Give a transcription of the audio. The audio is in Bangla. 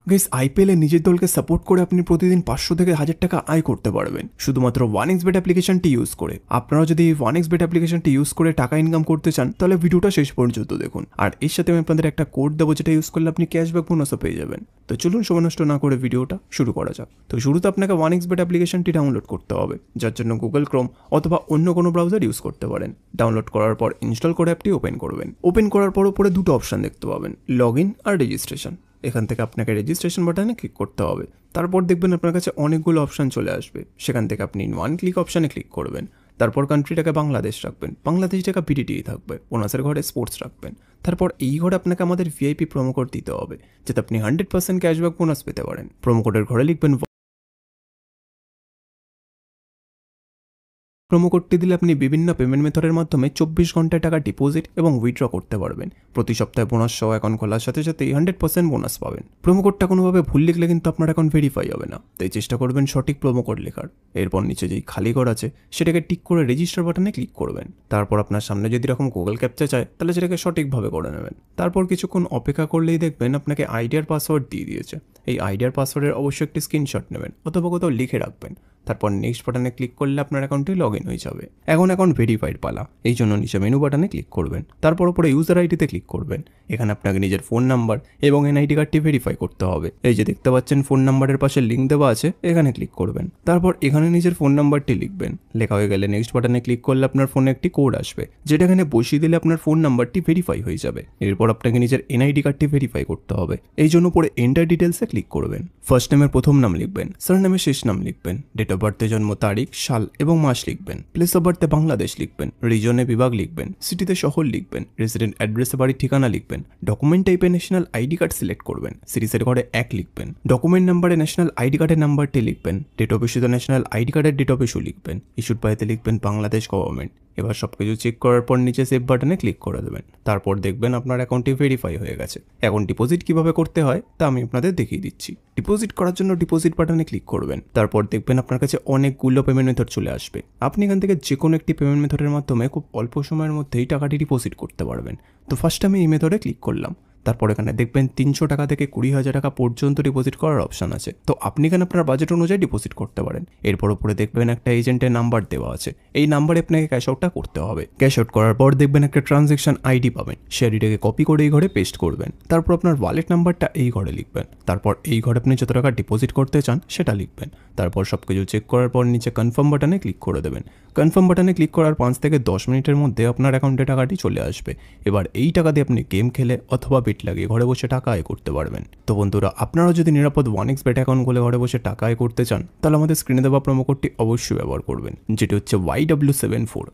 গাইস আইপিএল এ নিজের দলকে সাপোর্ট করে আপনি প্রতিদিন 500 থেকে 1000 টাকা আয় করতে পারবেন শুধুমাত্র 1xBet অ্যাপ্লিকেশনটি ইউজ করে। আপনারা যদি এই 1xBet অ্যাপ্লিকেশনটি ইউজ করে টাকা ইনকাম করতে চান তাহলে ভিডিওটা শেষ পর্যন্ত দেখুন। আর এর সাথে আমি আপনাদের একটা কোড দেবো যেটা ইউজ করলে আপনি ক্যাশব্যাক বোনাসও পেয়ে যাবেন। তো চলুন সময় নষ্ট না করে ভিডিওটা শুরু করা যাক। তো শুরুতে আপনাকে 1xBet অ্যাপ্লিকেশনটি ডাউনলোড করতে হবে, যার জন্য গুগল ক্রোম অথবা অন্য কোনো ব্রাউজার ইউজ করতে পারেন। ডাউনলোড করার পর ইনস্টল করে অ্যাপটি ওপেন করবেন। ওপেন করার পর উপরে দুটো অপশন দেখতে পাবেন, লগ ইন আর রেজিস্ট্রেশন। এখান থেকে আপনাকে রেজিস্ট্রেশন বাটনে ক্লিক করতে হবে। তারপর দেখবেন আপনার কাছে অনেকগুলো অপশন চলে আসবে। সেখান থেকে আপনি ওয়ান ক্লিক অপশানে ক্লিক করবেন। তারপর কান্ট্রিটাকে বাংলাদেশ রাখবেন, বাংলাদেশ টাকা বিডিটি থাকবে। বোনাসের ঘরে স্পোর্টস রাখবেন। তারপর এই ঘরে আপনাকে আমাদের ভিআইপি প্রোমো কোড দিতে হবে, যাতে আপনি 100% ক্যাশব্যাক বোনাস পেতে পারেন। প্রোমো কোডের ঘরে লিখবেন প্রোমো কোডটি দিলে আপনি বিভিন্ন পেমেন্ট মেথডের মাধ্যমে 24 ঘন্টায় টাকা ডিপোজিট এবং উইথড্র করতে পারবেন। প্রতি সপ্তাহে বোনাস সহ অ্যাকাউন্ট খোলার সাথে সাথেই 100% বোনাস পাবেন। প্রোমো কোডটা কোনোভাবে ভুল লিখলে কিন্তু আপনার অ্যাকাউন্ট ভেরিফাই হবে না, তাই চেষ্টা করবেন সঠিক প্রোমো কোড লেখার। এরপর নিচে যেই খালি ঘর আছে সেটাকে টিক করে রেজিস্টার বাটনে ক্লিক করবেন। তারপর আপনার সামনে যদি এরকম গুগল ক্যাপচা চায় তাহলে সেটাকে সঠিকভাবে করে নেবেন। তারপর কিছুক্ষণ অপেক্ষা করলেই দেখবেন আপনাকে আইডিয়ার পাসওয়ার্ড দিয়ে দিয়েছে। এই আইডিয়ার পাসওয়ার্ডের অবশ্যই একটি স্ক্রিনশট নেবেন অথবা কোথাও লিখে রাখবেন। তারপর নেক্সট বাটনে ক্লিক করলে আপনার অ্যাকাউন্টটি লগ ইন হয়ে যাবে। এখন অ্যাকাউন্ট ভেরিফাইড পালা, এই জন্য নিচে মেনু বাটনে ক্লিক করবেন। তারপর উপরে ইউজার আইডিতে ক্লিক করবেন। এখানে আপনাকে নিজের ফোন নাম্বার এবং এনআইডি কার্ডটি ভেরিফাই করতে হবে। এই যে দেখতে পাচ্ছেন ফোন নাম্বারের পাশে লিঙ্ক দেওয়া আছে, এখানে ক্লিক করবেন। তারপর এখানে নিজের ফোন নাম্বারটি লিখবেন। লেখা হয়ে গেলে নেক্সট বাটনে ক্লিক করলে আপনার ফোনে একটি কোড আসবে, যেটা এখানে বসিয়ে দিলে আপনার ফোন নাম্বারটি ভেরিফাই হয়ে যাবে। এরপর আপনাকে নিজের এনআইডি কার্ডটি ভেরিফাই করতে হবে, এই জন্য পরে এন্টার ডিটেলসে ক্লিক করবেন। ফার্স্ট নেমের প্রথম নাম লিখবেন, সারনেমের শেষ নাম লিখবেন, ডেট অফ বার্থে জন্ম তারিখ, সাল এবং মাস লিখবেন, প্লেস অফ বার্থে বাংলাদেশ লিখবেন, রিজনে বিভাগ লিখবেন, সিটিতে শহর লিখবেন, রেসিডেন্ট অ্যাড্রেসে বাড়ির ঠিকানা লিখবেন, ডকুমেন্ট টাইপে ন্যাশনাল আইডি কার্ড সিলেক্ট করবেন, সিরিজের ঘরে 1 লিখবেন, ডকুমেন্ট নাম্বারে ন্যাশনাল আইডি কার্ডের নাম্বারটি লিখবেন, ডেট অফ ইস্যুতে ন্যাশনাল আইডি কার্ডের ডেট অফ ইস্যু লিখবেন, ইস্যুড বাইতে লিখবেন বাংলাদেশ গভর্নমেন্ট। এবার সবকিছু চেক করার পর নিচে সেভ বাটনে ক্লিক করে দেবেন। তারপর দেখবেন আপনার অ্যাকাউন্টটি ভেরিফাই হয়ে গেছে। এখন ডিপোজিট কিভাবে করতে হয় তা আমি আপনাদের দেখিয়ে দিচ্ছি। ডিপোজিট করার জন্য ডিপোজিট বাটনে ক্লিক করবেন। তারপর দেখবেন আপনার কাছে অনেকগুলো পেমেন্ট মেথড চলে আসবে। আপনি এখান থেকে যে কোনো একটি পেমেন্ট মেথডের মাধ্যমে খুব অল্প সময়ের মধ্যেই টাকাটি ডিপোজিট করতে পারবেন। তো ফার্স্ট আমি এই মেথডে ক্লিক করলাম। তারপর এখানে দেখবেন 300 টাকা থেকে 20,000 টাকা পর্যন্ত ডিপোজিট করার অপশন আছে। তো আপনি এখানে আপনার বাজেট অনুযায়ী ডিপোজিট করতে পারেন। এরপর উপরে দেখবেন একটা এজেন্টের নাম্বার দেওয়া আছে, এই নাম্বারে আপনাকে ক্যাশ আউটটা করতে হবে। ক্যাশ আউট করার পর দেখবেন একটা ট্রানজ্যাকশন আইডি পাবেন, সেই আইডিটাকে কপি করে এই ঘরে পেস্ট করবেন। তারপর আপনার ওয়ালেট নাম্বারটা এই ঘরে লিখবেন। তারপর এই ঘরে আপনি যত টাকা ডিপোজিট করতে চান সেটা লিখবেন। তারপর সবকিছু চেক করার পর নিচে কনফার্ম বাটনে ক্লিক করে দেবেন। কনফার্ম বাটনে ক্লিক করার 5 থেকে 10 মিনিটের মধ্যে আপনার অ্যাকাউন্টে টাকাটি চলে আসবে। এবার এই টাকা দিয়ে আপনি গেম খেলে অথবা বেট লাগিয়ে ঘরে বসে টাকা আয় করতে পারবেন। তো বন্ধুরা, আপনারাও যদি নিরাপদ 1xBet অ্যাকাউন্ট খুলে ঘরে বসে টাকা আয় করতে চান তাহলে আমাদের স্ক্রিনে দেওয়া প্রোমো কোডটি অবশ্যই ব্যবহার করবেন, যেটি হচ্ছে YW74।